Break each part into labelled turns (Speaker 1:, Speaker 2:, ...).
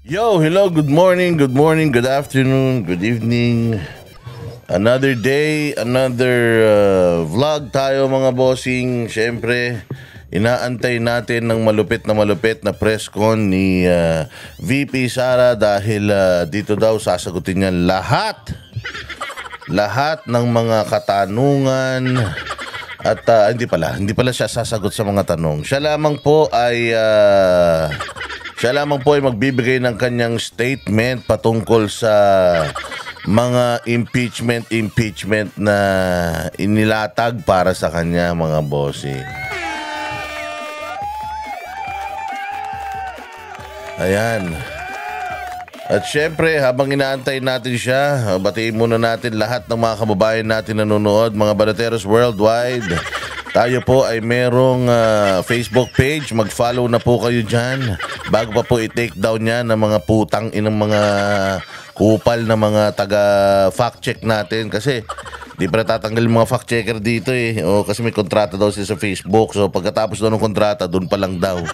Speaker 1: Yo, hello, good morning, good afternoon, good evening. Another day, another vlog tayo mga bossing. Siyempre, inaantay natin ng malupit na press con ni VP Sara dahil dito daw sasagutin niya lahat ng mga katanungan. At hindi pala siya sasagot sa mga tanong. Siya lamang po ay magbibigay ng kanyang statement patungkol sa mga impeachment na inilatag para sa kanya mga bossing. Ayan. At syempre, habang inaantay natin siya, batiin muna natin lahat ng mga kababayan natin nanonood, mga Banateros worldwide. Tayo po ay merong Facebook page. Mag-follow na po kayo dyan bago pa po i-take down yan ng mga putang inang mga kupal na mga taga-fact check natin. Kasi di pa natatanggal yung mga fact checker dito eh. O, kasi may kontrata daw sila sa Facebook. So pagkatapos daw ng kontrata, dun pa lang daw.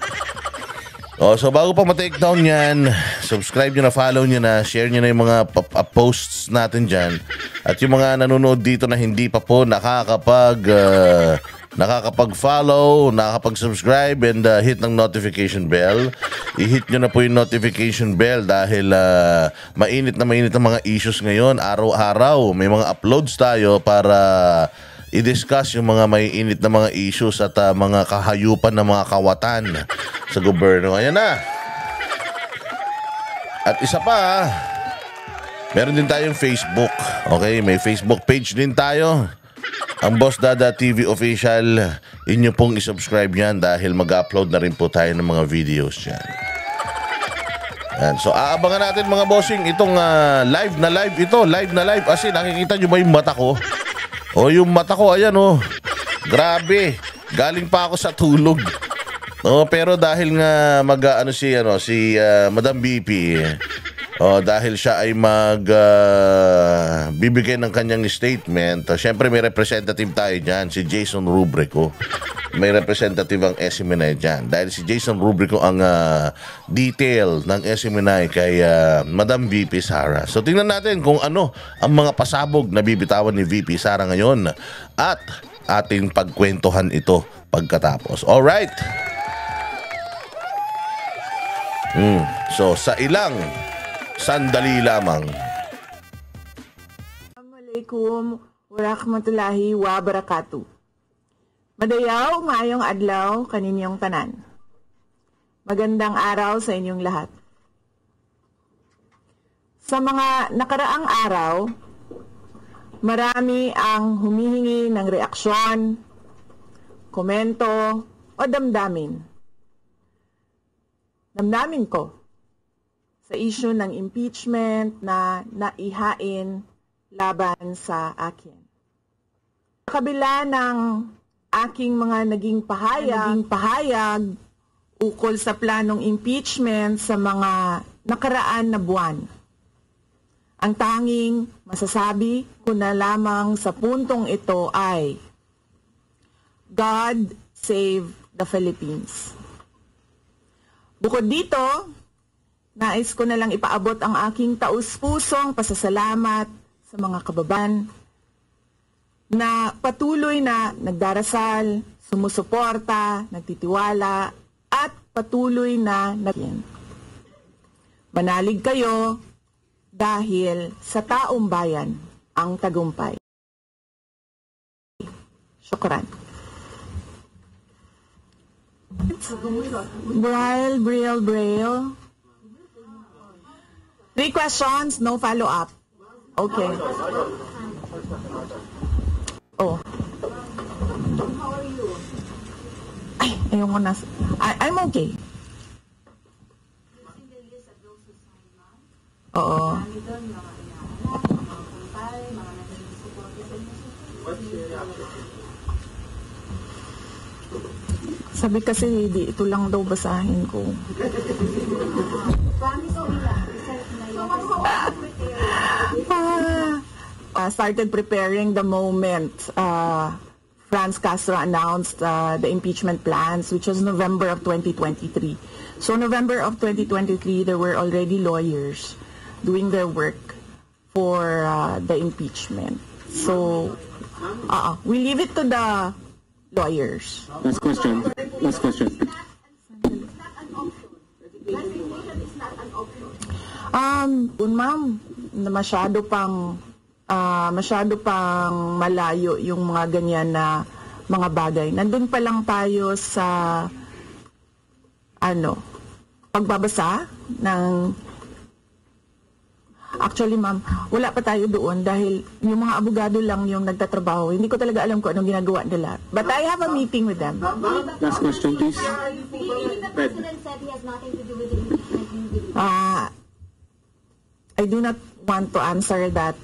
Speaker 1: So bago pa ma-take down yan, subscribe nyo na, follow nyo na, share nyo na yung mga posts natin dyan. At yung mga nanonood dito na hindi pa po nakakapag-follow, nakakapag-subscribe and hit ng notification bell. I-hit nyo na po yung notification bell dahil mainit ang mga issues ngayon. Araw-araw may mga uploads tayo para i-discuss yung mga may init na mga issues at mga kahayupan na mga kawatan sa gobyerno. Ayan na. At isa pa, meron din tayong Facebook. Okay, may Facebook page din tayo. Ang Boss Dada TV Official. Inyo pong isubscribe yan dahil mag-upload na rin po tayo ng mga videos dyan. Ayan. So aabangan natin mga bossing itong live na live. Kasi nakikita nyo ba yung mata ko? O yung mata ko, ayan o. Grabe. Galing pa ako sa tulog. Pero dahil nga si Madam BP, dahil siya ay bibigay ng kanyang statement, syempre may representative tayo dyan, si Jason Rubrico. May representative ang SMNI dyan. Dahil si Jason Rubrico ang detail ng SMNI kay Madam VP Sara. So tingnan natin kung ano ang mga pasabog na bibitawan ni VP Sara ngayon at ating pagkwentuhan ito pagkatapos. Alright? So sa ilang sandali lamang.
Speaker 2: Assalamualaikum warahmatullahi wabarakatuh. Madayaw, maayong adlaw kaninyong tanan. Magandang araw sa inyong lahat. Sa mga nakaraang araw, marami ang humihingi ng reaksyon, komento o damdamin. Damdamin ko sa issue ng impeachment na naihain laban sa akin. Sa kabila ng aking mga naging pahayag ukol sa planong impeachment sa mga nakaraan na buwan. Ang tanging masasabi ko na lamang sa puntong ito ay God save the Philippines. Bukod dito, nais ko na lang ipaabot ang aking taus-pusong pasasalamat sa mga kababayan na patuloy na nagdarasal, sumusuporta, nagtitiwala, at patuloy na naging. Manalig kayo dahil sa taong bayan ang tagumpay. Syukran. Braille. 3 questions, no follow-up. Okay. Oh. Ay, ayoko na. I'm okay. Oo. Sabi kasi, ito lang daw basahin ko. Started preparing the moment Franz Castro announced the impeachment plans, which was November of 2023. So November of 2023, there were already lawyers doing their work for the impeachment. So we leave it to the lawyers.
Speaker 3: Last question. Last question.
Speaker 2: Ma'am, masyado pang malayo yung mga ganyan na mga bagay. Nandun pa lang tayo sa pagbabasa ng. Actually, ma'am, wala pa tayo doon dahil yung mga abogado lang yung nagtatrabaho. Hindi ko talaga alam kung anong ginagawa nila. But I have a meeting with them.
Speaker 3: Last question, please.
Speaker 4: The president said he has nothing to do with the impeachment.
Speaker 2: I do not want to answer that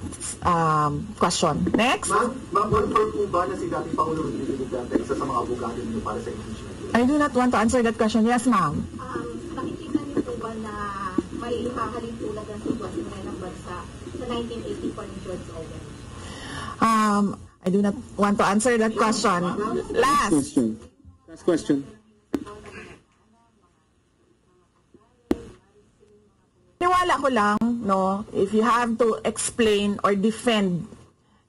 Speaker 2: question. Next.
Speaker 5: Ma'am, confirm po ba na si dating Pangulo Rodrigo Duterte isa sa mga abogado niyo para sa impeachment?
Speaker 2: I do not want to answer that question. Yes, ma'am.
Speaker 4: Nakikita niyo po ba na may ihahalin tulad ng sitwasyon ngayon ng bansa sa 1984 ni George Orwell?
Speaker 2: I do not want to answer that question. Last.
Speaker 3: Question. Last question.
Speaker 2: Niwala ko lang, no, if you have to explain or defend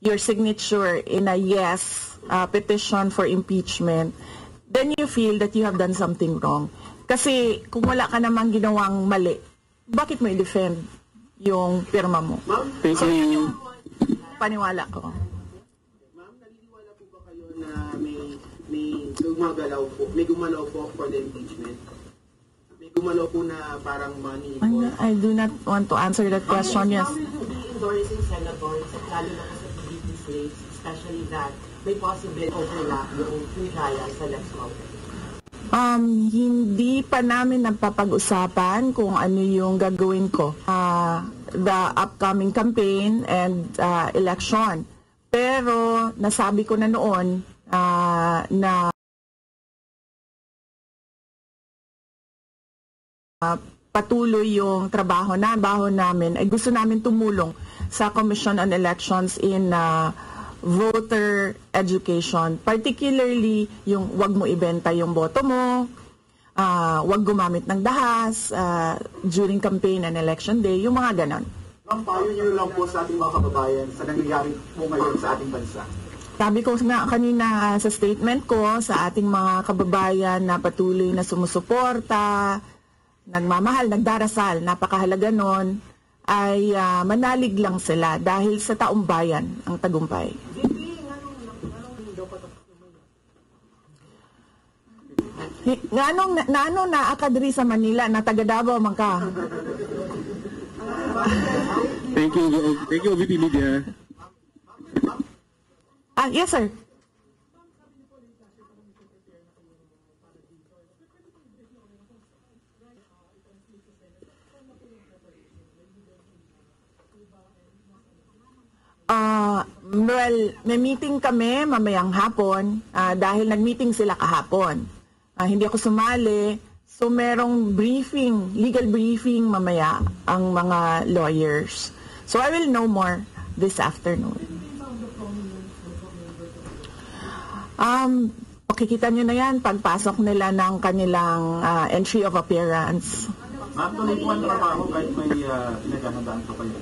Speaker 2: your signature in a yes petition for impeachment, then you feel that you have done something wrong. Kasi kung wala ka namang ginawang mali, bakit mo i-defend yung pirma mo?
Speaker 3: Thank
Speaker 2: So yun
Speaker 3: you.
Speaker 2: yung paniwala ko.
Speaker 5: Ma'am, naniniwala po ba kayo na may gumalaw po for the impeachment? May gumalaw po na parang money for...
Speaker 2: I do not want to answer that question. Yes.
Speaker 6: How will you be endorsing senators, lalo na po sa PDP slates, especially that may possible overlap yung trial sa next Congress?
Speaker 2: Hindi pa namin napapag-usapan kung ano yung gagawin ko. The upcoming campaign and election. Pero nasabi ko na noon na patuloy yung trabaho namin ay gusto namin tumulong sa Commission on Elections in voter education, particularly yung wag mo ibenta yung boto mo, wag gumamit ng dahas during campaign and election day, yung mga ganon.
Speaker 5: Ma'am, payo niyo lang po sa ating mga kababayan sa nangyayari po ngayon sa ating bansa.
Speaker 2: Sabi ko nga kanina sa statement ko sa ating mga kababayan na patuloy na sumusuporta, nagmamahal, nagdarasal, napakahalaga nun, ay manalig lang sila dahil sa taong bayan ang tagumpay. Ngano na akadri sa Manila na taga Davao man ka?
Speaker 3: Thank you, OVP Media.
Speaker 2: Yes, sir. Well, may meeting kami mamayang hapon dahil nag-meeting sila kahapon. Hindi ako sumali. So merong briefing, legal briefing mamaya ang mga lawyers. So I will know more this afternoon. Pakikita nyo na yan pagpasok nila ng kanilang entry of appearance.
Speaker 5: Ma'am, tuloy po ang trabaho kahit may pinaghahandaan po kayo.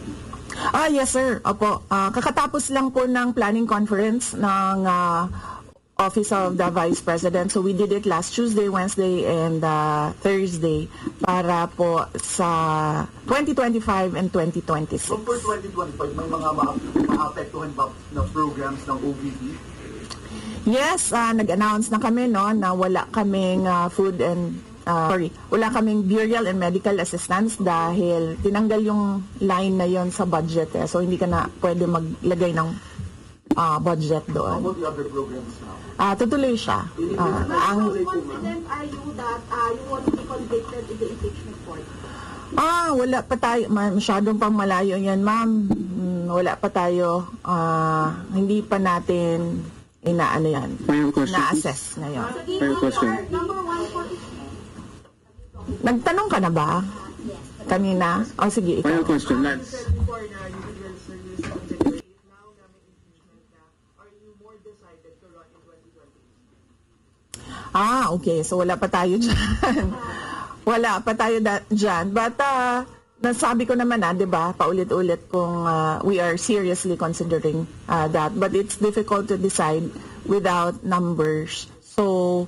Speaker 2: Yes sir. Opo. Kakatapos lang po ng planning conference ng Office of the Vice President. So we did it last Tuesday, Wednesday, and Thursday para po sa 2025 and 2026.
Speaker 5: So for 2025, may mga maapektuhan ba na programs ng OVP?
Speaker 2: Yes, nag-announce na kami no na wala kaming wala kaming burial and medical assistance dahil tinanggal yung line na yon sa budget So hindi ka na pwede maglagay ng budget
Speaker 5: How
Speaker 2: doon.
Speaker 5: about the other programs now?
Speaker 2: Tutuloy siya.
Speaker 4: How confident are you that you won't be convicted in the impeachment court?
Speaker 2: Wala pa tayo. Masyadong pang malayo yan, ma'am. Wala pa tayo. Hindi pa natin inaano yan.
Speaker 3: Final question.
Speaker 2: Na-assess ngayon.
Speaker 3: Final question.
Speaker 4: Number 1
Speaker 2: Nagtanong ka na ba? Kanina? Sige, ikaw.
Speaker 3: Final question, Lance.
Speaker 6: Before na you will serve your second degree, now na may impeachment na, are you more decided to run in 2020?
Speaker 2: Okay. So wala pa tayo dyan. Wala pa tayo dyan. But nasabi ko naman di ba, paulit-ulit kung we are seriously considering that. But it's difficult to decide without numbers. So,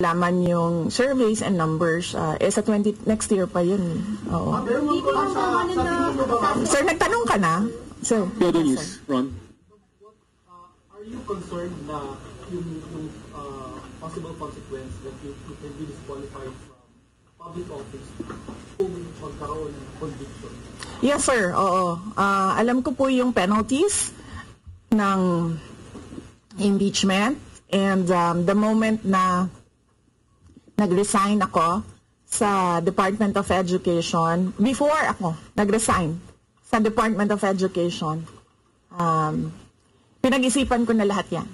Speaker 2: laman yung surveys and numbers. Sa next year pa yun. Oo. Sir, nagtanong ka na? Sir.
Speaker 3: The other news, Ron.
Speaker 7: Are you concerned na yung possible consequence that you can be disqualified from public office kung magkaroon ng conviction?
Speaker 2: Yes, sir. Oo. Alam ko po yung penalties ng impeachment, and the moment na nag-resign ako sa Department of Education, before ako nag-resign sa Department of Education, pinag-isipan ko na lahat yan.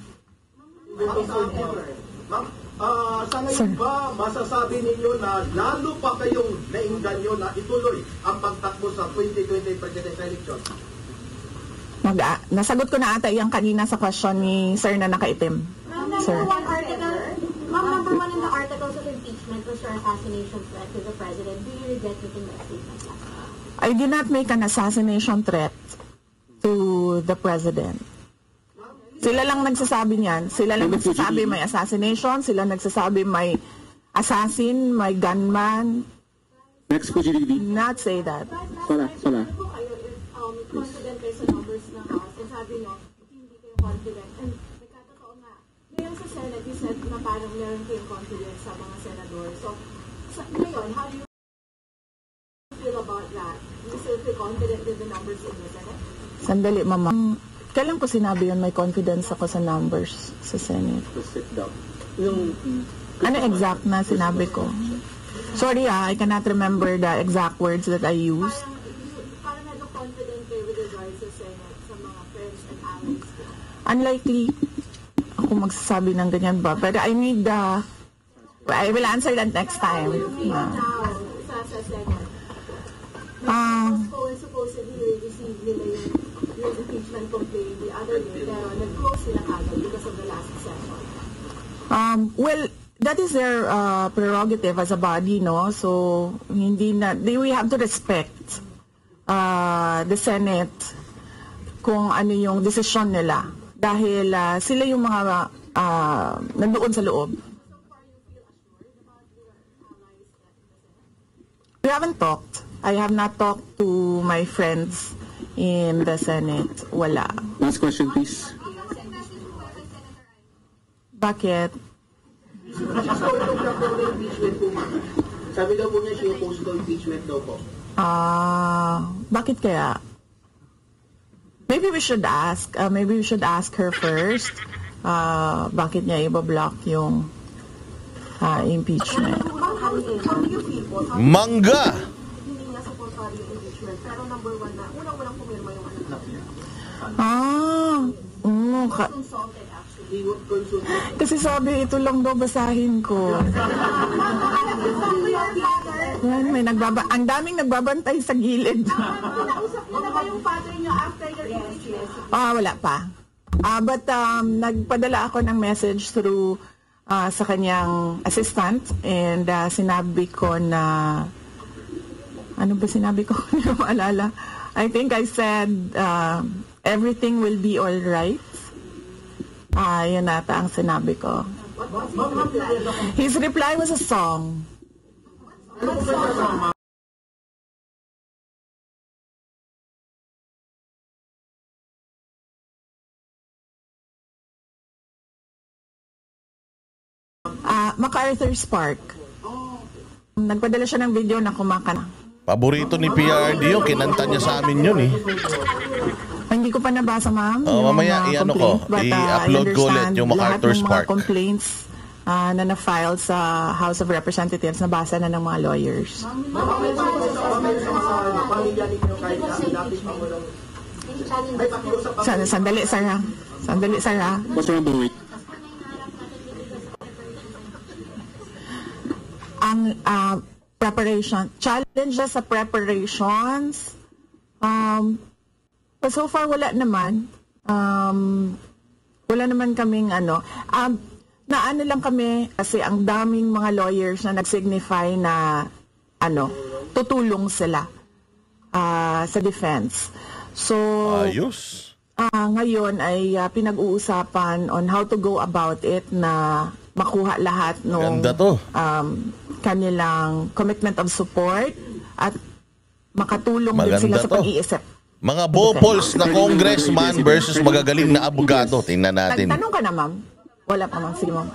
Speaker 8: Sa ngayon ba, masasabi ninyo na lalo pa kayong nainganyo na ituloy ang pagtakbo sa 2020 presidential election?
Speaker 2: Nasagot ko na ata yung kanina sa question ni Sir na nakaitim. Sir.
Speaker 4: Number one in the articles of impeachment was your assassination threat to the president. Do you regret making that statement last time?
Speaker 2: I did not make an assassination threat to the president. Sila lang nagsasabi niyan. Sila lang nagsasabi may assassination. Sila nagsasabi may assassin, may gunman.
Speaker 3: Next po, GDB.
Speaker 2: Not say that.
Speaker 3: Pala.
Speaker 4: Confident kayo sa numbers na House, and sabi nyo, hindi kayo confident. And nagkatotoo nga, ngayon sa Senate, you said na parang meron kayong confidence sa mga senador. So, ngayon, how do you feel about that? Do you still feel confident with the numbers in the Senate?
Speaker 2: Sandali, mama. Kailan ko sinabi yun, may confidence ako sa numbers sa Senate?
Speaker 3: Sit down.
Speaker 2: Ano exact na sinabi ko? Sorry I cannot remember the exact words that I used.
Speaker 4: Parang confident kayo with regards sa Senate, sa mga friends and allies ko.
Speaker 2: Unlikely ako magsasabi ng ganyan ba? But I need I will answer that next time.
Speaker 4: Now, sa Senate, supposedly received nila yung impeachment complaint the other day, pero nag-close sila kagad because of the last session.
Speaker 2: Well, that is their prerogative as a body, no? So, we have to respect the Senate kung ano yung desisyon nila. Dahil sila yung mga nandoon sa loob. We haven't talked. I have not talked to my friends in the Senate. Wala.
Speaker 3: Last question, please.
Speaker 2: Bakit?
Speaker 5: Sabi daw po niya, siya opposed to impeachment daw po.
Speaker 2: Bakit kaya? Maybe we should ask. Maybe we should ask her first. Bakit niya ibablock yung impeachment?
Speaker 4: How do you feel po?
Speaker 1: Mangga!
Speaker 4: Hindi nga supportado yung impeachment, pero number one na, unang-unang pumirma yung anak niya. Consulted actually.
Speaker 5: He would consult.
Speaker 2: Kasi sabi, ito lang daw basahin ko. Yan, ang daming nagbabantay sa gilid.
Speaker 4: Nausap niyo na ba yung father niyo after your impeachment?
Speaker 2: Wala pa. But nagpadala ako ng message through sa kanyang assistant, and sinabi ko na, ano ba sinabi ko? Hindi ko maalala. I think I said, everything will be all right. Yun nata ang sinabi ko. His reply was a song. MacArthur's Park. Nagpadala siya ng video na kumakanta.
Speaker 1: Paborito ni PRD yun. Kinanta niya sa amin yun eh.
Speaker 2: Hindi ko pa nabasa, ma'am.
Speaker 1: Mamaya i-ano ko. I-upload ko ulit yung MacArthur's Park.
Speaker 2: Lahat ng mga complaints na na-file sa House of Representatives, nabasa na ng mga lawyers. Sandali, Sarah.
Speaker 3: What's wrong with it?
Speaker 2: Ang preparation, challenges sa preparations, but so far wala naman. Wala naman kaming na ano lang kami, kasi ang daming mga lawyers na nag-signify na tutulong sila sa defense. So,
Speaker 1: Ayos.
Speaker 2: ngayon ay pinag-uusapan on how to go about it na makuha lahat ng
Speaker 1: Ganda to.
Speaker 2: kanilang commitment of support at makatulong din
Speaker 1: Maganda
Speaker 2: sila sa
Speaker 1: to.
Speaker 2: pag-iisip.
Speaker 1: Mga bopols na congressman versus magagaling na abogado. Tingnan natin.
Speaker 2: Nagtanong ka na, ma'am? Wala pa, ma'am. Sige, ma'am.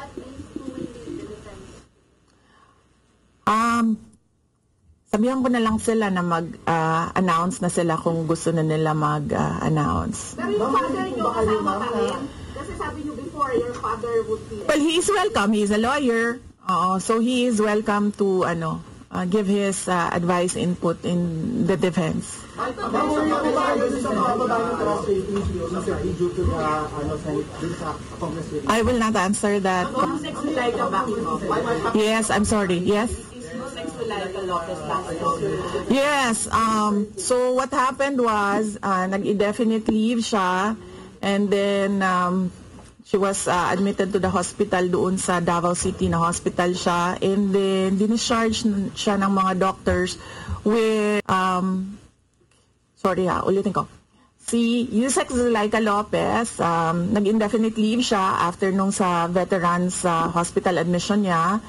Speaker 2: Sabihan ko na lang sila na mag-announce na sila kung gusto na nila mag-announce.
Speaker 4: Pero yung father nyo kasama pa rin. Kasi sabi nyo before, your father would be...
Speaker 2: Well, he is welcome. He is a lawyer. So he is welcome to give his advice, input in the defense. I will not answer that. Yes, I'm sorry. Yes? Yes. So what happened was, nag-indefinite leave siya, and then she was admitted to the hospital doon sa Davao City na hospital siya, and then discharge siya ng mga doctors with, ulitin ko. Si Yusek Zulaika Lopez, nag-indefinite leave siya after nung sa veterans hospital admission niya,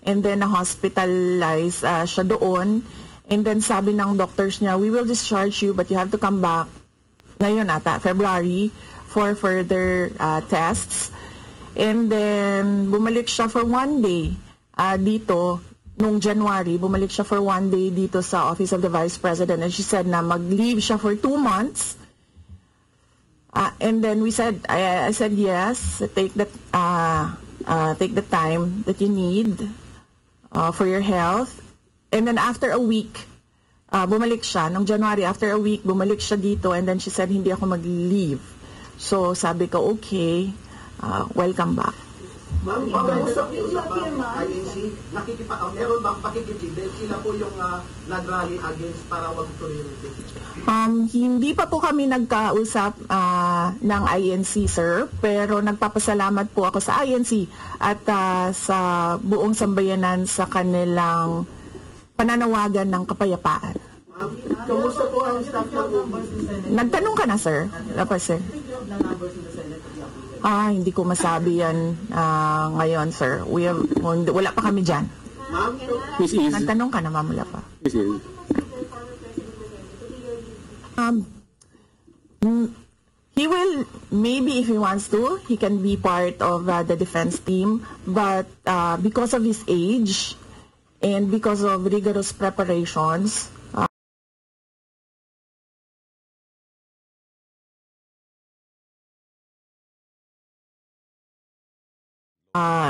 Speaker 2: and then na-hospitalize siya doon, and then sabi ng doctors niya, we will discharge you but you have to come back ngayon ata, February, for further tests. And then bumalik siya for 1 day dito nung January, bumalik siya for 1 day dito sa Office of the Vice President, and she said na mag-leave siya for 2 months. And then I said yes, take the time that you need for your health. And then after a week, bumalik siya. Nung January, after a week, bumalik siya dito, and then she said, hindi ako mag-leave. So sabi ko, okay, welcome back.
Speaker 5: Ma'am, pag-usap niyo sa INC, meron bang pakikipigil? Sila po yung nag-rally against para wag tuloy yung case?
Speaker 2: Hindi pa po kami nagkausap ng INC, sir, pero nagpapasalamat po ako sa INC at sa buong sambayanan sa kanilang pananawagan ng kapayapaan.
Speaker 5: Kamusta po ang staff ng OBP?
Speaker 2: Nagtanong ka na, sir? Dapat, sir. Hindi ko masabi yan ngayon, sir. Wala pa kami dyan.
Speaker 5: Ma'am,
Speaker 2: Nagtanong ka na, ma'am, wala pa. He will, maybe if he wants to, he can be part of the defense team, but because of his age and because of rigorous preparations,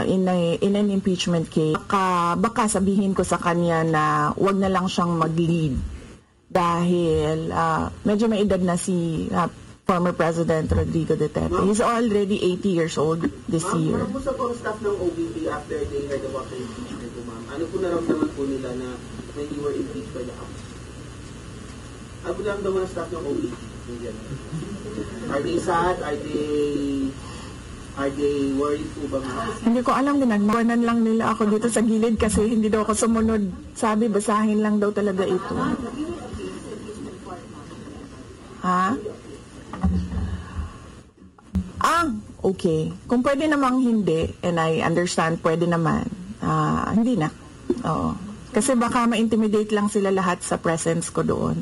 Speaker 2: in an impeachment case, baka sabihin ko sa kanya na wag na lang siyang mag-lead dahil medyo may edad na si former President Rodrigo Duterte. He's already 80 years old this year.
Speaker 5: kamusta po ang staff ng OBP after they heard about the impeachment po, ma'am? Ano po naramdaman po nila na when you were impeached by the House? Ano po naramdaman ng staff ng OBP? Are they sad? Are they worried po ba, ma'am?
Speaker 2: Hindi ko alam, ginagmawanan lang nila ako dito sa gilid kasi hindi daw ako sumunod. Sabi, basahin lang daw talaga ito. Ha? Okay. Kung pwede namang hindi, and I understand, pwede naman. Hindi na. Oo. Kasi baka ma-intimidate lang sila lahat sa presence ko doon.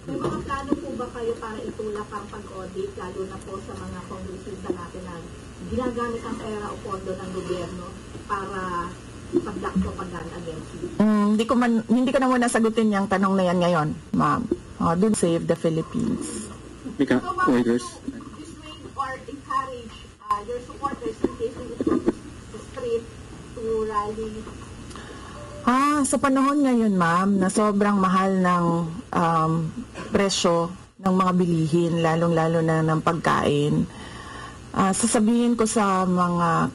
Speaker 4: May mga plano po ba kayo para itulak ang pag-audit, lalo na po sa mga kongresista natin na ginagamit ang pera o pondo ng gobyerno para pag-block propaganda against you?
Speaker 2: Hindi ko na muna sagutin yung tanong na yan ngayon, ma'am. Do save the Philippines.
Speaker 3: Mika, orders.
Speaker 4: Dissuade or encourage your supporters in case they go to the street to rally?
Speaker 2: Sa panahon ngayon, ma'am, na sobrang mahal ng presyo ng mga bilihin, lalong-lalo na ng pagkain, sasabihin ko sa mga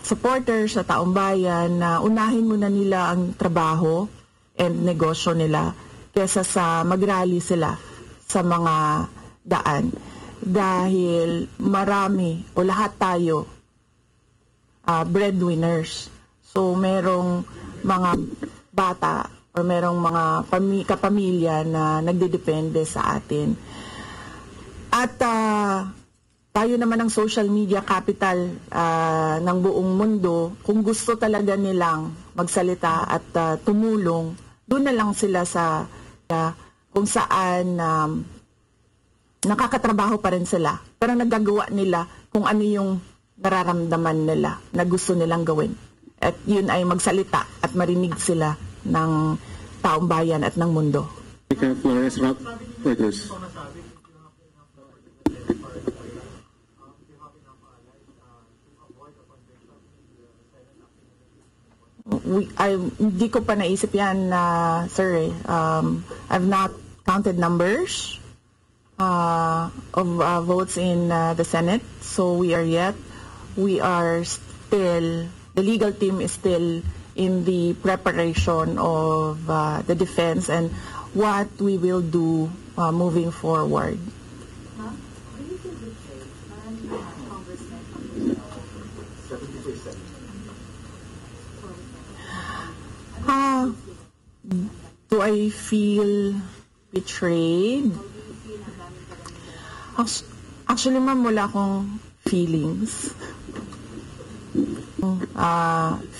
Speaker 2: supporters sa taong bayan na unahin muna nila ang trabaho and negosyo nila kesa sa mag-rally sila sa mga daan. Dahil marami o lahat tayo breadwinners. So merong mga bata or merong mga kapamilya na nagdedepende sa atin. At tayo naman ang social media capital ng buong mundo. Kung gusto talaga nilang magsalita at tumulong, doon na lang sila sa kung saan nakakatrabaho pa rin sila. Pero nagagawa nila kung ano yung nararamdaman nila na gusto nilang gawin. At yun ay magsalita at marinig sila ng taong bayan at ng mundo.
Speaker 3: Flores, Rob, Reuters.
Speaker 2: Hindi ko pa naisip yan, sir. I've not counted numbers of votes in the Senate, so we are still, the legal team is still in the preparation of the defense and what we will do moving forward. Do I feel betrayed? Actually, ma'am, wala akong feelings.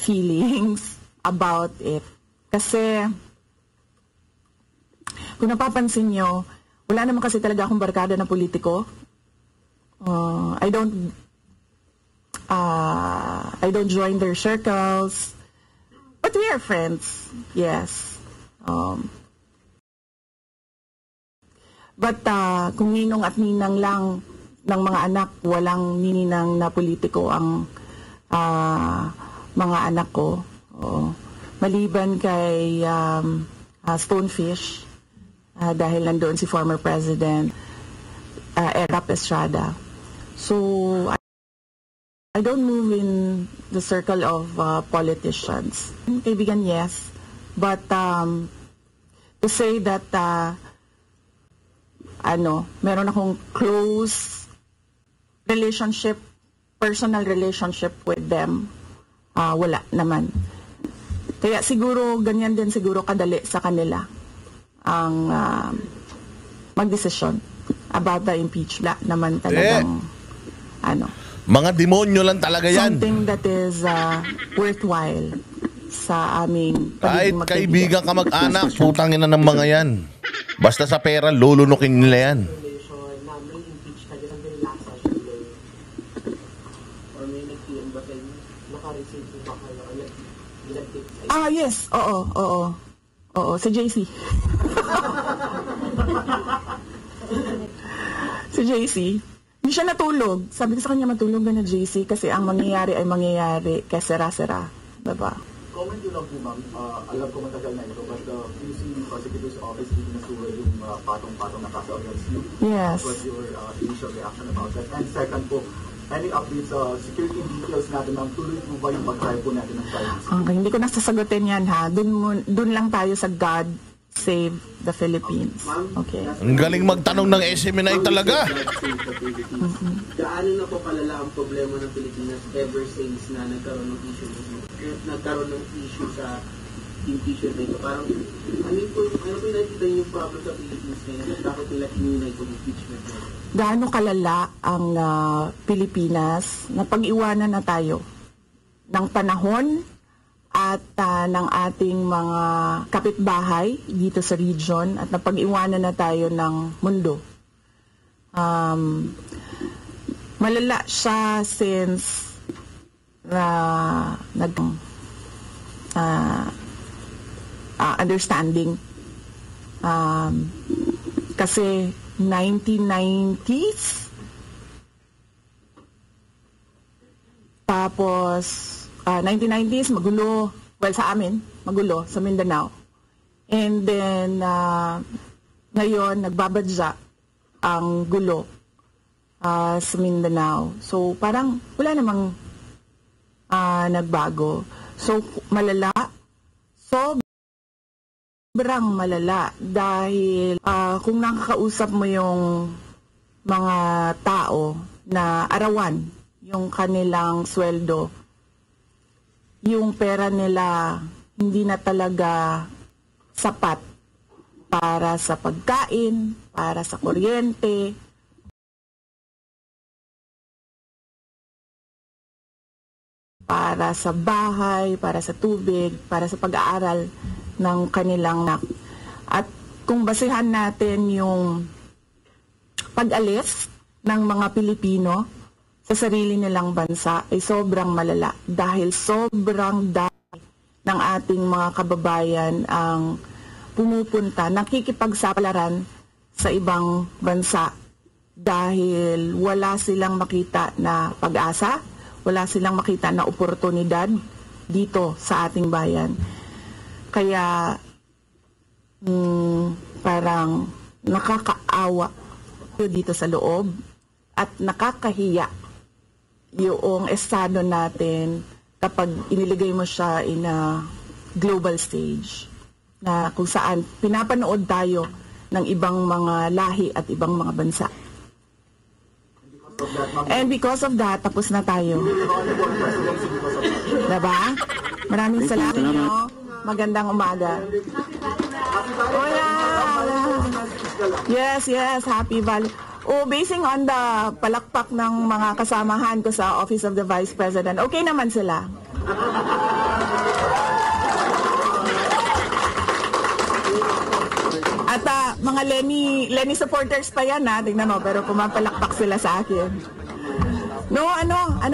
Speaker 2: Feelings about it. Kasi, kung napapansin nyo, wala naman kasi talaga akong barkada na politiko. I don't join their circles. But we are friends, yes. But kung ninong at ninang lang ng mga anak, walang nininang na politiko ang mga anak ko. Maliban kay Stonefish, dahil nandoon si former President Erap Estrada. So, I don't move in the circle of politicians. Kaibigan, yes. But to say that meron akong close relationship, personal relationship with them, wala naman. Kaya siguro ganyan din siguro kadali sa kanila ang magdesisyon about the impeachment. Naman talagang
Speaker 1: mga demonyo lang talaga yan.
Speaker 2: Something that is worthwhile sa aming
Speaker 1: kahit kaibigan ka mag-anak, putangin na ng mga yan. Basta sa pera, lulunukin nila yan.
Speaker 2: Yes. Oo. Si JC. Si JC. Hindi siya natulog. Sabi ko sa kanya, matulog na JC kasi ang mangyayari ay mangyayari kaya sera-sera. Diba?
Speaker 9: Comment yun lang po, ma'am. Alam ko matagal na ito, but the QC Prosecutor's Office hindi nasura yung patong-patong na kaso against you.
Speaker 2: Yes.
Speaker 9: What was your initial reaction about that? And second po, any updates, security details natin, ma'am, tuloy po ba yung pag-try po natin ng Chinese?
Speaker 2: Okay, hindi ko nasasagutin yan, ha. Dun lang tayo sa God Save the Philippines. Okay.
Speaker 1: Ang galing magtanong ng SMNI talaga.
Speaker 5: Gaano na po palala ang problema ng Pilipinas ever since na nagkaroon ng issue sa impeachment na ito? Parang, ano po nakikita niyo yung problem sa Philippines ngayon at bakit nila ininay po impeachment na ito?
Speaker 2: Gaano kalala ang Pilipinas na pag-iwanan na tayo ng panahon at ng ating mga kapitbahay dito sa region at napag-iwanan na tayo ng mundo. Malala siya since understanding. Kasi 1990s, tapos 1990s, magulo. Well, sa amin, magulo, sa Mindanao. And then, ngayon, nagbabadya ang gulo sa Mindanao. So, parang wala namang nagbago. So, malala. Sobrang malala. Dahil kung nakakausap mo yung mga tao na arawan yung kanilang sweldo, yung pera nila hindi na talaga sapat para sa pagkain, para sa kuryente, para sa bahay, para sa tubig, para sa pag-aaral ng kanilang anak. At kung basehan natin yung pag-alis ng mga Pilipino sa sarili nilang bansa ay sobrang malala dahil sobrang dami ng ating mga kababayan ang pumupunta, nakikipagsapalaran sa ibang bansa dahil wala silang makita na pag-asa, wala silang makita na oportunidad dito sa ating bayan. Kaya parang nakakaawa dito sa loob at nakakahiya yung estado natin kapag iniligay mo siya in a global stage na kung saan pinapanood tayo ng ibang mga lahi at ibang mga bansa. And because of that, tapos na tayo. Diba? Maraming salamat nyo. Magandang umaga. Oh yeah. Yes. Happy Valley. Oh, basing on the palakpak ng mga kasamahan ko sa Office of the Vice President, okay naman sila. At mga Lenny supporters pa yan tignan mo, pero pumapalakpak sila sa akin. No,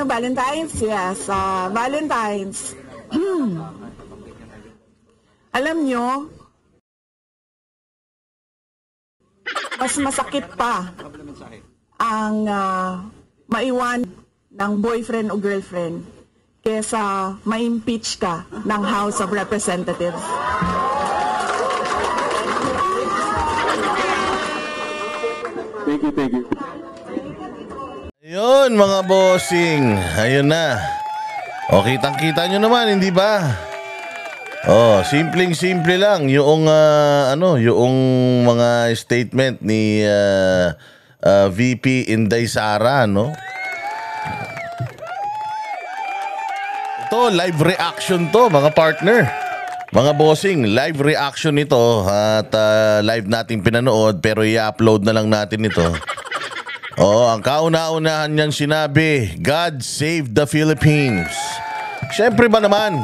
Speaker 2: Valentine's? Yes, Valentine's. Alam nyo, mas masakit pa ang maiwan ng boyfriend o girlfriend kesa ma-impeach ka ng House of Representatives.
Speaker 3: Thank you.
Speaker 1: Ayun mga bossing, ayun na. O kitang-kita nyo naman, hindi ba? Oh, simpleng-simple lang yung yung mga statement ni VP Inday Sara, no? Ito, live reaction to, mga partner. Mga bossing, live reaction ito at live natin pinanood pero i-upload na lang natin ito. Oh, ang kauna-unahan niyang sinabi, God save the Philippines. Siyempre ba naman?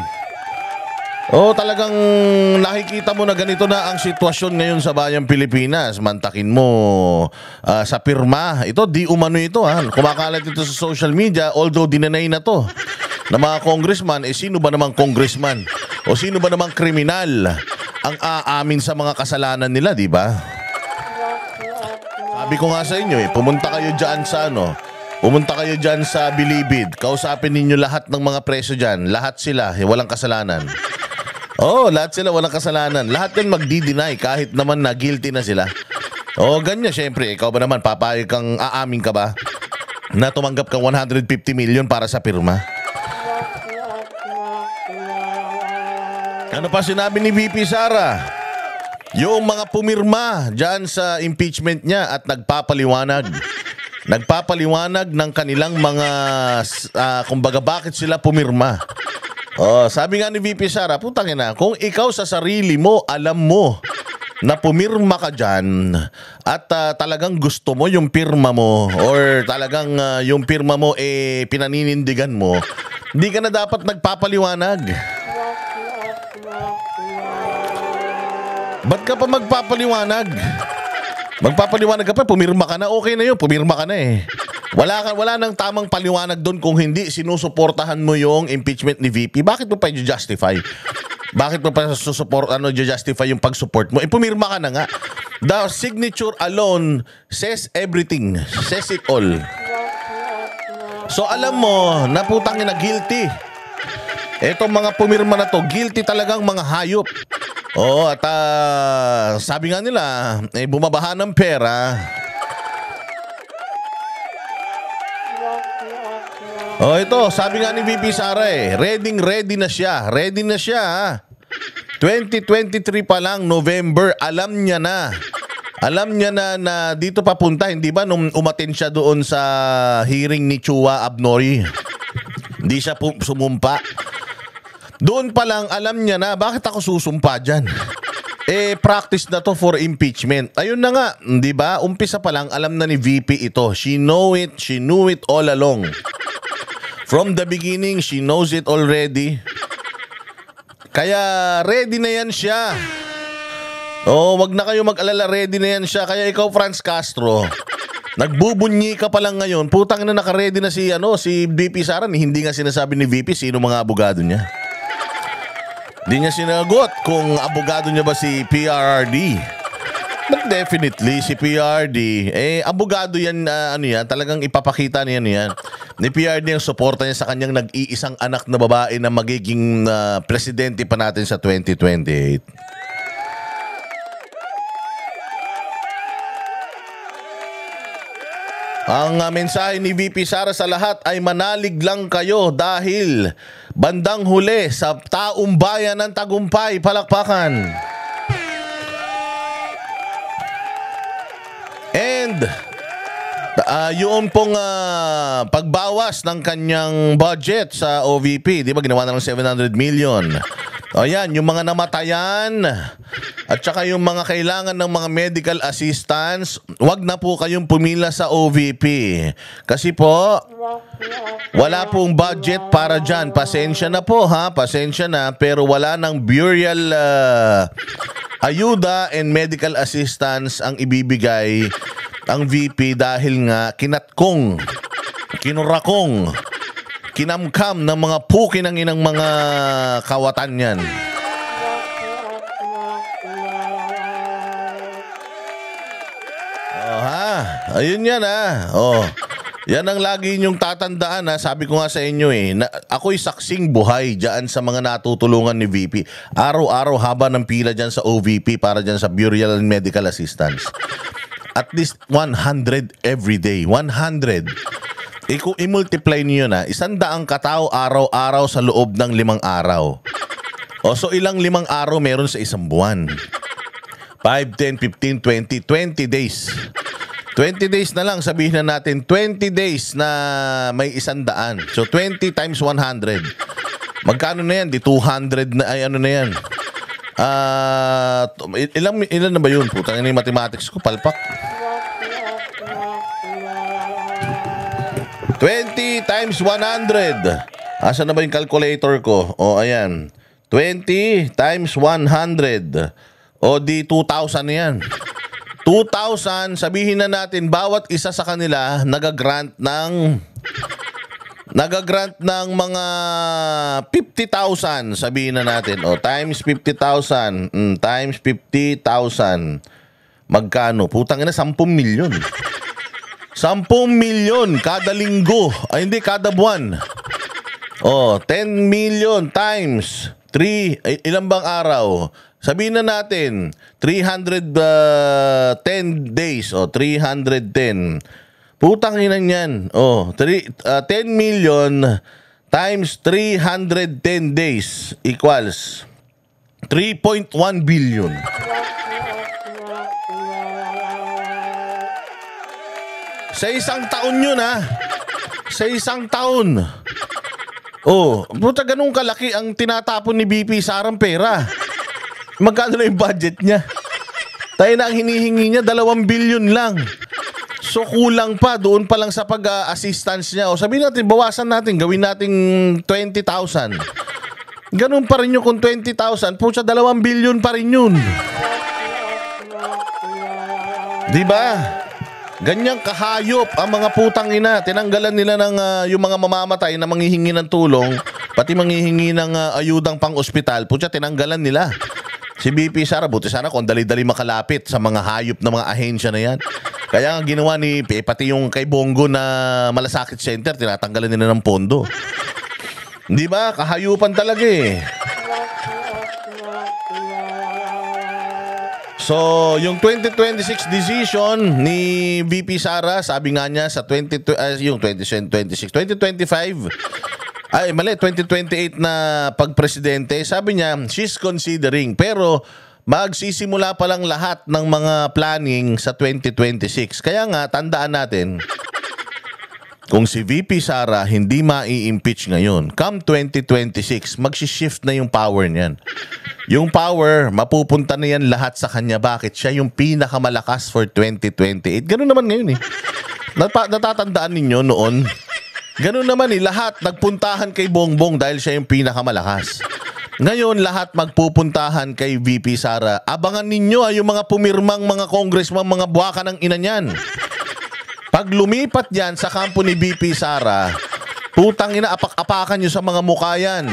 Speaker 1: Oh, talagang nakikita mo na ganito na ang sitwasyon ngayon sa bayang Pilipinas. Mantakin mo sa pirma. Ito, di umano ito. Kumakalat ito sa social media, although dinanay na to. Na mga congressman, sino ba namang congressman? O sino ba namang kriminal ang aamin sa mga kasalanan nila, di ba? Sabi ko nga sa inyo, pumunta kayo dyan sa pumunta kayo dyan sa Bilibid. Kausapin ninyo lahat ng mga preso dyan. Lahat sila, walang kasalanan. Oh, lahat sila walang kasalanan. Lahat yan magdi-deny kahit naman na guilty na sila. Oh, ganyan syempre. Ikaw ba naman, papayag kang aamin ka ba na tumanggap kang 150 million para sa pirma? Ano pa sinabi ni VP Sara? Yung mga pumirma dyan sa impeachment niya at nagpapaliwanag ng kanilang mga kumbaga bakit sila pumirma. Oh, sabi nga ni VP Sara, putang ina, kung ikaw sa sarili mo alam mo na pumirma ka dyan at talagang gusto mo yung pirma mo or talagang yung pirma mo pinaninindigan mo, hindi ka na dapat nagpapaliwanag. Ba't ka pa magpapaliwanag? Magpapaliwanag ka pa, pumirma ka na, okay na yun, pumirma ka na eh. Wala nang tamang paliwanag doon kung hindi sinusuportahan mo yung impeachment ni VP. Bakit mo pa i-justify? Bakit mo pa justify yung pag-support mo? Pumirma ka na nga. The signature alone says everything. Says it all. So alam mo, na putang ina, guilty. Etong mga pumirma na to, guilty talagang mga hayop. Oo, at sabi nga nila, bumabaha ng pera. Oh, ito, sabi nga ni VP Sara ready na siya. Ready na siya. 2023 pa lang, November, alam niya na. Alam niya na dito papunta, hindi ba nung umattend siya doon sa hearing ni Chua Abnoy? Hindi siya sumumpa. Doon pa lang alam niya na, bakit ako susumpa dyan? practice na to for impeachment. Ayun na nga, di ba? Umpisa pa lang, alam na ni VP ito. She knew it all along. From the beginning, she knows it already. Kaya ready na yan siya. Wag na kayo mag-alala, ready na yan siya. Kaya ikaw, Franz Castro, nagbubunyi ka pa lang ngayon. Putang na, naka-ready na si VP Sara. Hindi nga sinasabi ni VP sino mga abogado niya. Hindi niya sinagot kung abogado niya ba si PRRD. But definitely, si PRRD, abogado yan, talagang ipapakita niya yan. Ni PRRD ang suporta niya sa kanyang nag-iisang anak na babae na magiging presidente pa natin sa 2028. Ang mensahe ni VP Sara sa lahat ay manalig lang kayo dahil bandang huli sa taong bayan ng tagumpay. Palakpakan. And yun pong pagbawas ng kanyang budget sa OVP, di ba ginawa na ng 700 million. Ayan, yung mga namatayan at saka yung mga kailangan ng mga medical assistance, wag na po kayong pumila sa OVP. Kasi po, wala pong budget para dyan. Pasensya na po ha, pasensya na. Pero wala ng burial ayuda and medical assistance ang ibibigay ang VP dahil nga kinatkong, kinurakong, kinamkam ng mga puki ng inang mga kawatan yan. Ayun yan yan ang lagi niyong tatandaan sabi ko nga sa inyo ako'y saksing buhay dyan sa mga natutulungan ni VP. Araw-araw haba ng pila dyan sa OVP para dyan sa burial and medical assistance. At least 100 every day. 100. Kung i-multiply niyo na, 100 katao araw-araw sa loob ng 5 araw. So ilang 5 araw meron sa isang buwan? 5, 10, 15, 20, 20 days. 20 days na lang, sabihin na natin 20 days na may 100. So 20 times 100. Magkano na yan? Di 200 na, ay ano na yan? Ilan na ba yun? Putang ina yung mathematics ko, palpak. 20 times 100. Asa na ba yung calculator ko? Ayan. 20 times 100. Di 2,000 na yan. 2,000, sabihin na natin, bawat isa sa kanila nagagrant ng mga 50,000, sabihin na natin. Times 50,000. Times 50,000. Magkano? Putang ina, 10 milyon. 10 milyon kada linggo. Ay, hindi, kada buwan. 10 million times 3. Ilan bang araw? Sabihin na natin, 310 days. 310. Putang ina niyan. 10 million times 310 days equals 3.1 billion. Sa isang taon yun Sa isang taon. Puta, ganun kalaki ang tinatapon ni BP Sarang pera. Magkano na yung budget niya? Tayo na ang hinihingi niya, 2 billion lang. So kulang pa, doon pa lang sa pag-assistance niya. Sabihin natin, bawasan natin, gawin natin 20,000. Ganun pa rin yun kung 20,000. Pucha, 2 billion pa rin yun. Diba? Ganyang kahayop ang mga putang ina. Tinanggalan nila ng yung mga mamamatay na manghihingi ng tulong, pati manghihingi ng ayudang pang-ospital. Pucha, tinanggalan nila. Si BP Sara, buti sana kung dali-dali makalapit sa mga hayop na mga ahensya na yan. Kaya ang ginawa ni pati yung kay Bongo na Malasakit Center, tinatanggalan nila ng pondo. Di ba? Kahayupan talaga So, yung 2026 decision ni VP Sara, sabi nga niya sa 2025, ay mali, 2028 na pagpresidente, sabi niya, she's considering. Pero magsisimula pa lang lahat ng mga planning sa 2026. Kaya nga, tandaan natin, kung si VP Sara hindi mai-impeach ngayon, come 2026, magsishift na yung power niyan. Yung power, mapupunta na yan lahat sa kanya. Bakit? Siya yung pinakamalakas for 2028. Ganun naman ngayon eh. Natatandaan ninyo noon, ganun naman eh, lahat nagpuntahan kay Bongbong dahil siya yung pinakamalakas. Ngayon, lahat magpupuntahan kay VP Sara. Abangan ninyo yung mga pumirmang mga congressman, mga buwaka ng ina niyan. Pag lumipat yan sa kampo ni VP Sara, putang ina, apak-apakan nyo sa mga mukha yan.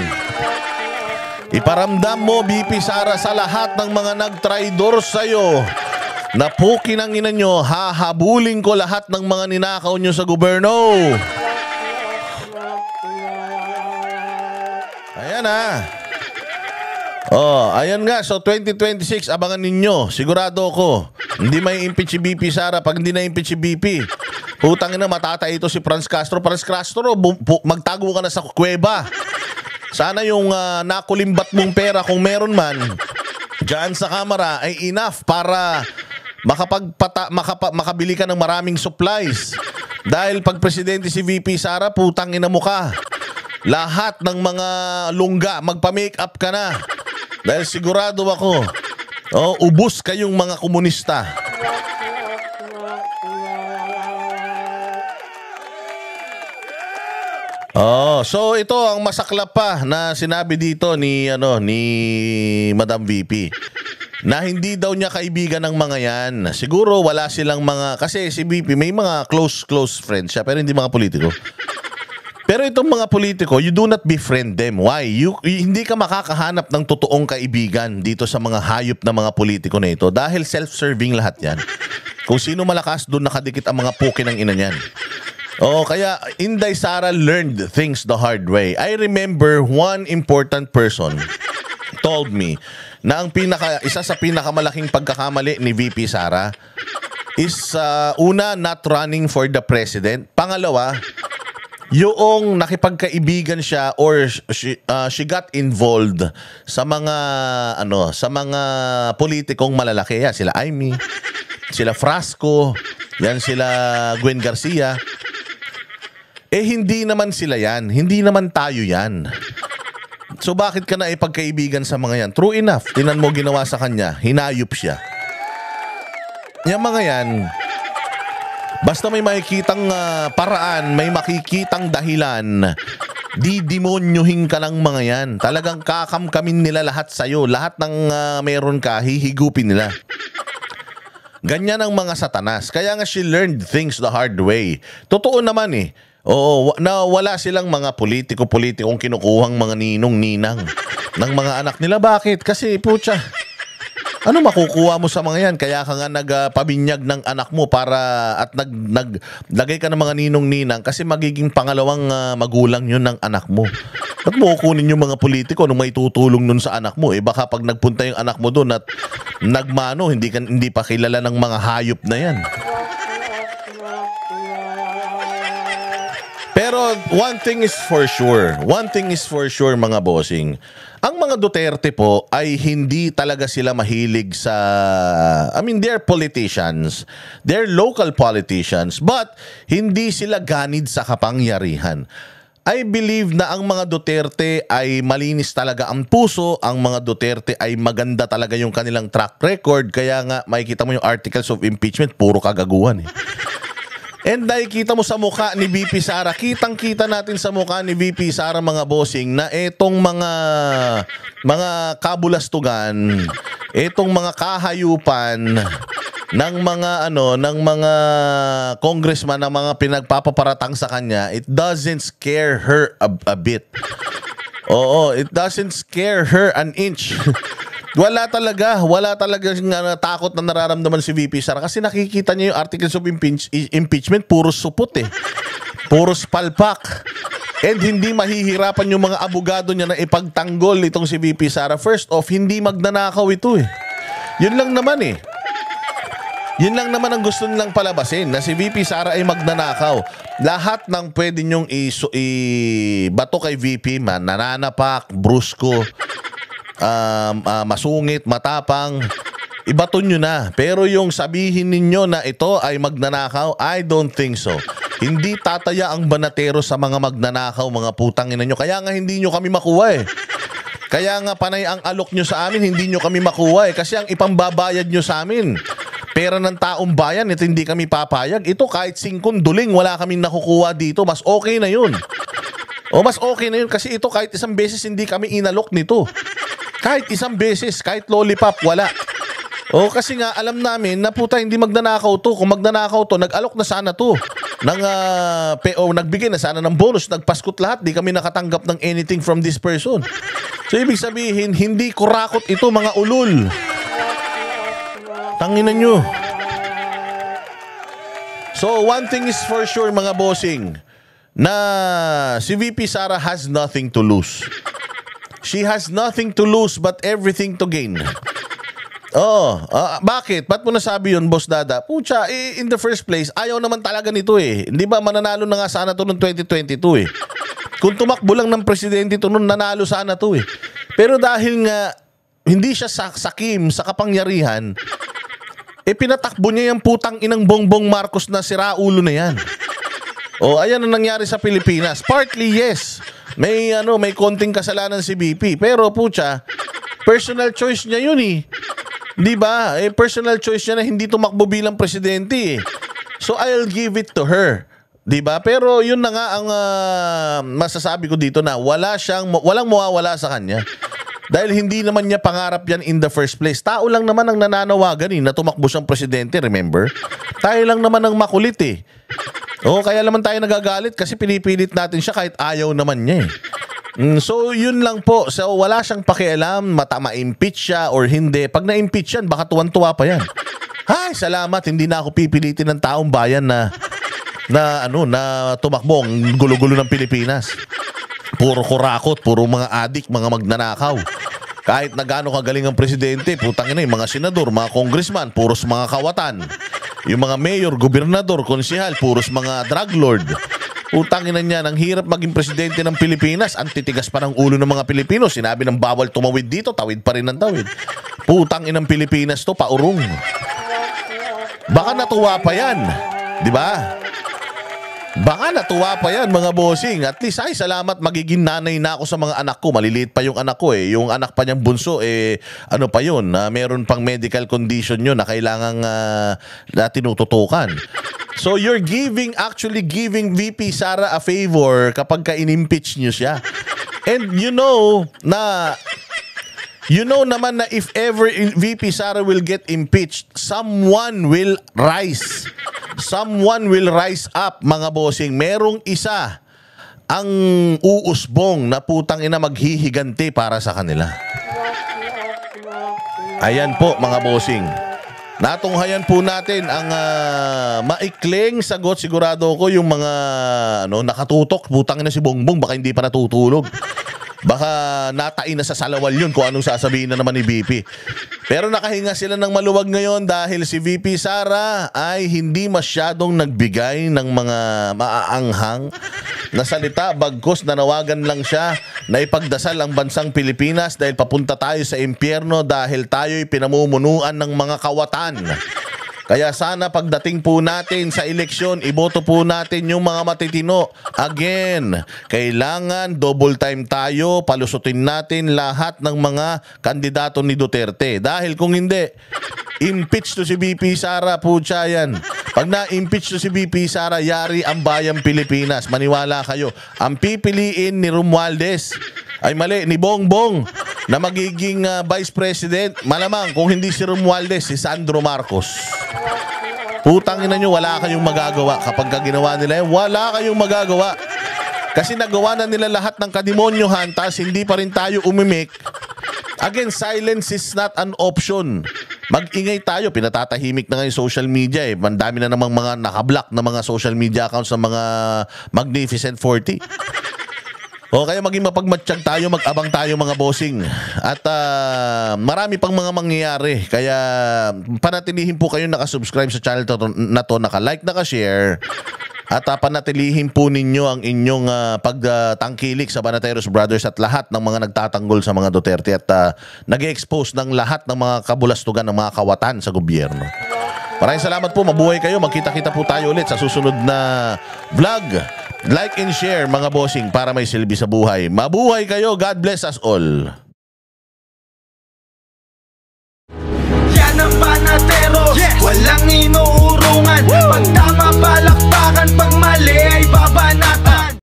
Speaker 1: Iparamdam mo, VP Sara, sa lahat ng mga nag-traidor sa'yo, na pukin ang ina nyo, hahabulin ko lahat ng mga ninakaw nyo sa gobyerno. Ayan ayan nga. So 2026, abangan ninyo. Sigurado ako, hindi may impeach si BP Sara. Pag hindi na impeach si BP, putang ina, matatay ito si Franz Castro. Franz Castro, magtago ka na sa kuweba. Sana yung nakulimbat mong pera, kung meron man, dyan sa kamera, ay enough para makabili ka ng maraming supplies. Dahil pag presidente si VP Sara, putang ina mo ka. Lahat ng mga lungga, magpa-makeup ka na. Dahil sigurado ako, ubos kayong mga komunista. So ito ang masaklap pa na sinabi dito ni Madam VP. Na hindi daw niya kaibigan ng mga yan. Siguro wala silang mga, kasi si VP may mga close friends siya, pero hindi mga politiko. Pero itong mga politiko, you do not befriend them. Why? Hindi ka makakahanap ng totoong kaibigan dito sa mga hayop na mga politiko na ito dahil self-serving lahat yan. Kung sino malakas, doon nakadikit ang mga puki ng ina niyan. Kaya Inday Sara learned things the hard way. I remember one important person told me na isa sa pinakamalaking pagkakamali ni VP Sara is una, not running for the president. Pangalawa, yung nakipagkaibigan siya or she got involved sa mga politikong malalaki. Yan, sila Amy, sila Frasco, yan sila Gwen Garcia. Hindi naman sila yan. Hindi naman tayo yan. So bakit ka na ipagkaibigan sa mga yan? True enough, tinan mo ginawa sa kanya, hinayop siya. Yung mga yan, basta may makikitang paraan, may makikitang dahilan, didemonyohin ka ng mga yan. Talagang kakamkamin nila lahat sa'yo. Lahat ng meron ka, hihigupin nila. Ganyan ang mga satanas. Kaya nga she learned things the hard way. Totoo naman eh. Na wala silang mga politiko-politikong kinukuhang mga ninong-ninang ng mga anak nila. Bakit? Kasi putya, ano makukuha mo sa mga yan? Kaya ka nga nagpabinyag ng anak mo at naglagay ka ng mga ninong-ninang kasi magiging pangalawang magulang yun ng anak mo. Ba't mo kukunin yung mga politiko nung may tutulong nun sa anak mo? Baka pag nagpunta yung anak mo doon at nagmano, hindi pa kilala ng mga hayop na yan. Pero one thing is for sure mga bossing, ang mga Duterte po ay hindi talaga sila mahilig sa, they're politicians, they're local politicians, but hindi sila ganid sa kapangyarihan. I believe na ang mga Duterte ay malinis talaga ang puso, ang mga Duterte ay maganda talaga yung kanilang track record, kaya nga makikita mo yung articles of impeachment, puro kagaguhan eh. And nakikita mo sa mukha ni VP Sara, kitang-kita natin sa mukha ni VP Sara mga bossing na etong mga kabulastugan, etong mga kahayupan ng mga congressman, ng mga pinagpapaparatang sa kanya, it doesn't scare her a bit. It doesn't scare her an inch. Wala talaga takot na nararamdaman si VP Sara kasi nakikita niya yung articles of impeachment, puro supot eh. Puro palpak. And hindi mahihirapan yung mga abogado niya na ipagtanggol itong si VP Sara. First off, hindi magnanakaw ito eh. Yun lang naman eh. Yun lang naman ang gusto nilang palabasin, na si VP Sara ay magnanakaw. Lahat ng pwede nyong bato kay VP, nananapak, brusko, masungit, matapang, ibaton nyo na. Pero yung sabihin ninyo na ito ay magnanakaw, I don't think so. Hindi tataya ang banatero sa mga magnanakaw, mga putang ina nyo. Kaya nga hindi nyo kami makuha eh. Kaya nga panay ang alok nyo sa amin, hindi nyo kami makuha eh. Kasi ang ipambabayad nyo sa amin, pera ng taong bayan, ito hindi kami papayag. Ito kahit 5 duling, wala kaming nakukuha dito. Mas okay na yun. O mas okay na yun kasi ito kahit isang beses hindi kami inalok nito. Kahit isang beses, kahit lollipop, wala. O kasi nga alam namin na puta hindi magnanakaw to. Kung magnanakaw to, nag-alok na sana to. Nagbigay na sana ng bonus, nagpaskot lahat, di kami nakatanggap ng anything from this person. So ibig sabihin, hindi kurakot ito mga ulul. Tanginan nyo. So one thing is for sure mga bossing, na si VP Sara has nothing to lose. She has nothing to lose but everything to gain. Bakit? Ba't mo nasabi yun, Boss Dada? Pucha, in the first place, ayaw naman talaga nito eh. Hindi ba mananalo na nga sana to noong 2022 eh. Kung tumakbo lang ng presidente to noon, nanalo sana to eh. Pero dahil nga hindi siya sakim sa kapangyarihan, pinatakbo niya yung putang inang Bongbong Marcos na siraulo na yan. Ayan ang nangyari sa Pilipinas. Partly yes. May konting kasalanan si BP, pero pucha, personal choice niya yun eh. 'Di ba? Personal choice niya na hindi tumakbo bilang presidente eh. So I'll give it to her. 'Di ba? Pero yun na nga ang masasabi ko dito na walang mawawala sa kanya. Dahil hindi naman niya pangarap yan in the first place. Tao lang naman ang nananawagan na tumakbo siyang presidente, remember? Tayo lang naman ang makulit eh. Kaya naman tayo nagagalit kasi pinipilit natin siya kahit ayaw naman niya eh. So yun lang po. So wala siyang pakialam ma-impeach siya or hindi. Pag na-impeach yan, baka tuwan-tuwa pa yan. Hay, salamat, hindi na ako pipilitin ng taong bayan na tumakbo ang gulo-gulo ng Pilipinas. Puro kurakot, puro mga adik, mga magnanakaw. Kahit na gaano kagaling ang presidente, putang ina, yung mga senador, mga congressman, puros mga kawatan. Yung mga mayor, gobernador, konsehal, puros mga drug lord. Putang ina niya, ang hirap maging presidente ng Pilipinas. Ang titigas pa ng ulo ng mga Pilipino. Sinabi ng bawal tumawid dito, tawid pa rin ng tawid. Putang inang Pilipinas to, paurong. Baka natuwa pa yan. Di ba? Baka natuwa pa yan mga bossing. At least ay salamat, magiging nanay na ako sa mga anak ko. Maliliit pa yung anak ko eh. Yung anak pa niyang bunso ano pa yun, meron pang medical condition yun na kailangang na tinututukan. So you're actually giving VP Sara a favor kapag ka-inimpeach niyo siya. And you know naman na if ever VP Sara will get impeached, someone will rise. Someone will rise up, mga bossing. Merong isa ang uusbong na putang ina maghihiganti para sa kanila. Ayan po, mga bossing. Natunghayan po natin ang maikling sagot. Sigurado ko yung mga nakatutok. Putang ina si Bongbong, baka hindi pa natutulog. Baka natain na sa salawal yun kung anong sasabihin na naman ni VP. Pero nakahinga sila ng maluwag ngayon dahil si VP Sara ay hindi masyadong nagbigay ng mga maaanghang na salita, bagkus nanawagan lang siya na ipagdasal ang bansang Pilipinas dahil papunta tayo sa impyerno dahil tayo'y pinamumunuan ng mga kawatan. Kaya sana pagdating po natin sa eleksyon, iboto po natin yung mga matitino. Again, kailangan double time tayo, palusutin natin lahat ng mga kandidato ni Duterte. Dahil kung hindi, impeach to si VP Sara, putya yan. Pag na-impeach to si VP Sara, yari ang bayang Pilipinas. Maniwala kayo. Ang pipiliin ni Romualdez, ay mali, ni Bongbong na magiging Vice President, malamang kung hindi si Romualdez, si Sandro Marcos. Putang ina nyo, wala kayong magagawa. Kapag ginawa nila yan, wala kayong magagawa. Kasi nagawa na nila lahat ng kademonyohan, tas hindi pa rin tayo umimik. Again, silence is not an option. Mag-ingay tayo, pinatatahimik na ngayon social media eh. Mandami na namang mga nakablock na mga social media accounts ng mga Magnificent 40. O kaya maging mapagmatsyag tayo, mag-abang tayo mga bossing. At marami pang mga mangyayari. Kaya panatilihin po kayo nakasubscribe sa channel na to, naka-like, naka-share. At panatilihin po ninyo ang inyong pagtangkilik sa Banateros Brothers at lahat ng mga nagtatanggol sa mga Duterte at nag-expose ng lahat ng mga kabulastugan ng mga kawatan sa gobyerno. Maraming salamat po. Mabuhay kayo. Magkita-kita po tayo ulit sa susunod na vlog. Like and share mga bossing para may silbi sa buhay. Mabuhay kayo. God bless us all.
Speaker 10: Yan ang Panatero, walang ino